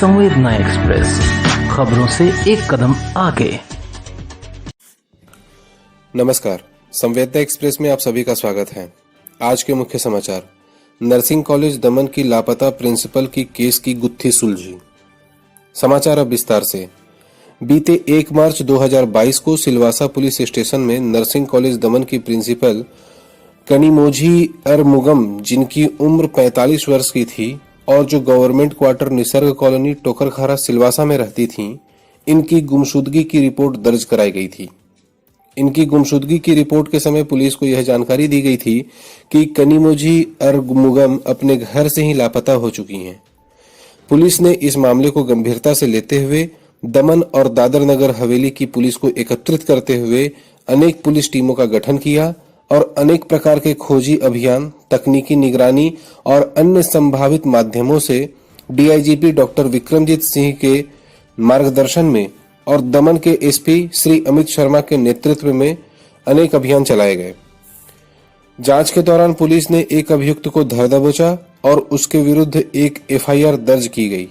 संवेदना एक्सप्रेस, खबरों से एक कदम आगे। नमस्कार, संवेदना एक्सप्रेस में आप सभी का स्वागत है। आज के मुख्य समाचार। नर्सिंग कॉलेज दमन की लापता प्रिंसिपल की केस की गुत्थी सुलझी। समाचार अब विस्तार से। बीते 1 मार्च 2022 को सिलवासा पुलिस स्टेशन में नर्सिंग कॉलेज दमन की प्रिंसिपल कनिमोझी अरमुगम, जिनकी उम्र 45 वर्ष की थी और जो government quarter Nisarg colony Tokarkhara Silvassa में रहती थीं, इनकी गुमशुदगी की रिपोर्ट दर्ज कराई गई थी। इनकी गुमशुदगी की रिपोर्ट के समय पुलिस को यह जानकारी दी गई थी कि कनिमोझी अरमुगम अपने घर से ही लापता हो चुकी हैं। पुलिस ने इस मामले को गंभीरता से लेते हुए दमन और दादर नगर हवेली की पुलिस को एकत्रित करते हुए अनेक पुलिस टीमों का गठन किया और अनेक प्रकार के खोजी अभियान, तकनीकी निगरानी और अन्य संभावित माध्यमों से डीआईजीपी डॉक्टर विक्रमजीत सिंह के मार्गदर्शन में और दमन के एसपी श्री अमित शर्मा के नेतृत्व में अनेक अभियान चलाए गए। जांच के दौरान पुलिस ने एक अभियुक्त को धर दबोचा और उसके विरुद्ध एक एफआईआर दर्ज की गई।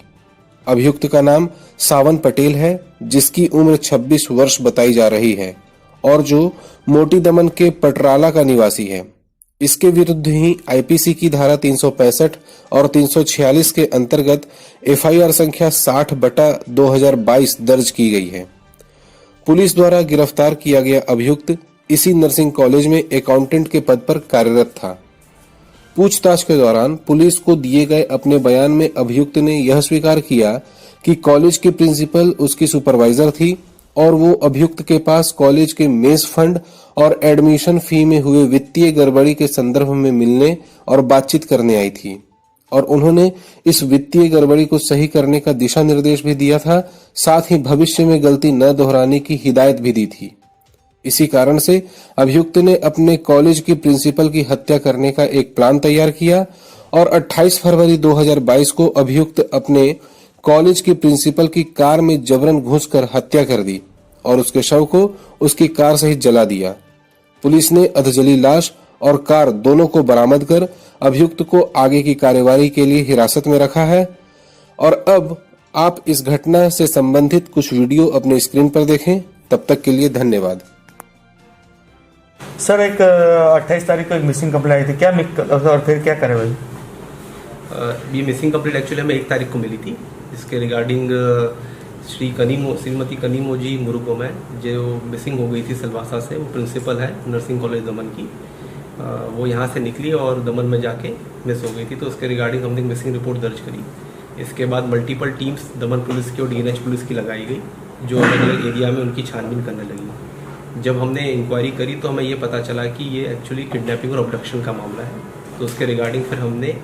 अभियुक्त का नाम सावन पटेल है, जिसकी उम्र 26 वर्ष बताई जा रही है और जो मोटी दमन के पटराला का निवासी है। इसके विरुद्ध ही आईपीसी की धारा 365 और 346 के अंतर्गत एफआईआर संख्या 60/2022 दर्ज की गई है। पुलिस द्वारा गिरफ्तार किया गया अभियुक्त इसी नर्सिंग कॉलेज में अकाउंटेंट के पद पर कार्यरत था। पूछताछ के दौरान पुलिस को दिए गए अपने बयान में अभियुक्त ने यह स्वीकार किया कि कॉलेज की प्रिंसिपल उसकी सुपरवाइजर थी और वो अभियुक्त के पास कॉलेज के मेस फंड और एडमिशन फी में हुए वित्तीय गड़बड़ी के संदर्भ में मिलने और बातचीत करने आई थी और उन्होंने इस वित्तीय गड़बड़ी को सही करने का दिशा निर्देश भी दिया था, साथ ही भविष्य में गलती न दोहराने की हिदायत भी दी थी। इसी कारण से अभियुक्त ने अपने कॉलेज की प्रिंसिपल की हत्या करने का एक प्लान तैयार किया और 28 फरवरी 2022 को अभियुक्त अपने कॉलेज की प्रिंसिपल की कार में जबरन घुसकर हत्या कर दी और उसके शव को उसकी कार सहित जला दिया। पुलिस ने अधजली लाश और कार दोनों को बरामद कर अभियुक्त को आगे की कार्यवाही के लिए हिरासत में रखा है। और अब आप इस घटना से संबंधित कुछ वीडियो अपने स्क्रीन पर देखें। तब तक के लिए धन्यवाद। सर, एक 28 तारीख को एक मिसिंग कंप्लेंट आई थी, क्या और फिर क्या करे भाई? ये मिसिंग कंप्लेंट एक्चुअली हमें 1 तारीख को मिली थी। इसके रिगार्डिंग श्रीमती कनिमोझी मुरुगम है, जो मिसिंग हो गई थी सिलवासा से। वो प्रिंसिपल है नर्सिंग कॉलेज दमन की। वो यहाँ से निकली और दमन में जाके मिस हो गई थी, तो उसके रिगार्डिंग हमने मिसिंग रिपोर्ट दर्ज करी। इसके बाद मल्टीपल टीम्स दमन पुलिस की और डीएनएच पुलिस की लगाई गई, जो अलग अलग एरिया में उनकी छानबीन करने लगी। जब हमने इंक्वायरी करी तो हमें ये पता चला कि ये एक्चुअली किडनैपिंग और अबडक्शन का मामला है। तो उसके रिगार्डिंग फिर हमने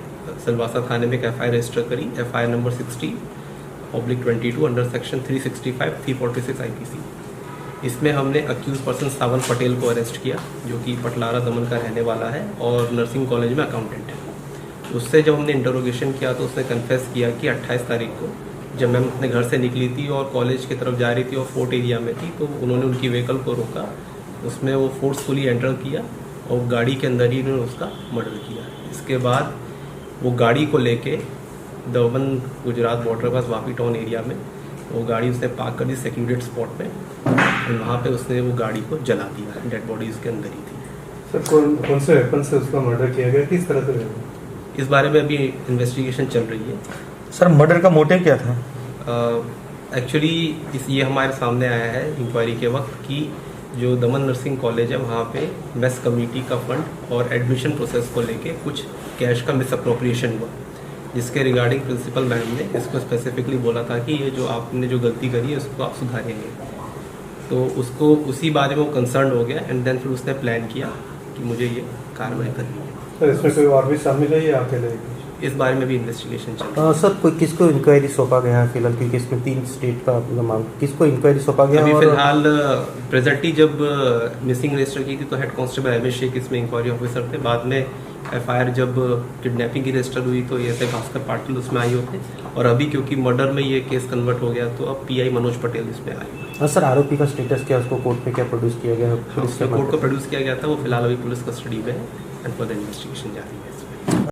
सिलवासा थाने में एक एफआईआर रजिस्टर करी, FIR number 60/22 under section 365 346 IPC. इसमें हमने अक्यूज पर्सन सावन पटेल को अरेस्ट किया, जो कि पटलारा दमन का रहने वाला है और नर्सिंग कॉलेज में अकाउंटेंट है। उससे जब हमने इंटरोगेशन किया तो उसने कन्फेस किया कि 28 तारीख को जब मैम अपने घर से निकली थी और कॉलेज की तरफ जा रही थी और फोर्ट एरिया में थी, तो उन्होंने उनकी व्हीकल को रोका। उसमें वो फोर्सफुली एंटर किया और गाड़ी के अंदर ही उन्होंने उसका मर्डर किया। इसके बाद वो गाड़ी को लेके दमन गुजरात बॉर्डर पास वापी टाउन एरिया में वो गाड़ी उसने पार्क कर दी सेक्यूरिटेड स्पॉट पे और वहाँ पे उसने वो गाड़ी को जला दिया। डेड बॉडी उसके अंदर ही थी। सर, कौन से वेपन से उसका मर्डर किया गया, किस तरह से? इस बारे में अभी इन्वेस्टिगेशन चल रही है। सर, मर्डर का मोटिव क्या था? एक्चुअली ये हमारे सामने आया है इंक्वायरी के वक्त कि जो दमन नर्सिंग कॉलेज है वहाँ पे मेस कमेटी का फंड और एडमिशन प्रोसेस को लेके कुछ कैश का मिस अप्रोप्रिएशन हुआ, जिसके रिगार्डिंग प्रिंसिपल मैम ने इसको स्पेसिफिकली बोला था कि ये जो आपने जो गलती करी है उसको आप सुधारेंगे। तो उसको उसी बारे में वो कंसर्न हो गया एंड देन फिर उसने प्लान किया कि मुझे ये कार्रवाई करनी है। सर, इसमें कोई और भी शामिल है या अकेले? इस बारे में भी इन्वेस्टिगेशन चल रहा है। सर, कोई किसको इंक्वायरी सौंपा गया है फिलहाल, क्योंकि इसमें 3 स्टेट का मांग, किसको इंक्वायरी सौंपा गया? अभी फिलहाल प्रेजेंटली जब मिसिंग रजिस्टर की थी तो head constable M S Shaikh इसमें इंक्वायरी ऑफिसर थे। बाद में एफआईआर जब किडनैपिंग की रजिस्टर हुई तो ये थे भास्कर पाटिल उसमें आई होते, और अभी क्योंकि मर्डर में ये केस कन्वर्ट हो गया तो अब पीआई मनोज पटेल इसमें आए। हाँ सर, आरोपी का स्टेटस क्या, उसको कोर्ट में क्या प्रोड्यूस किया गया? पुलिस कोर्ट को प्रोड्यूस किया गया था, वो फिलहाल अभी पुलिस कस्टडी में है एंड फर्दर इन्वेस्टिगेशन जारी है।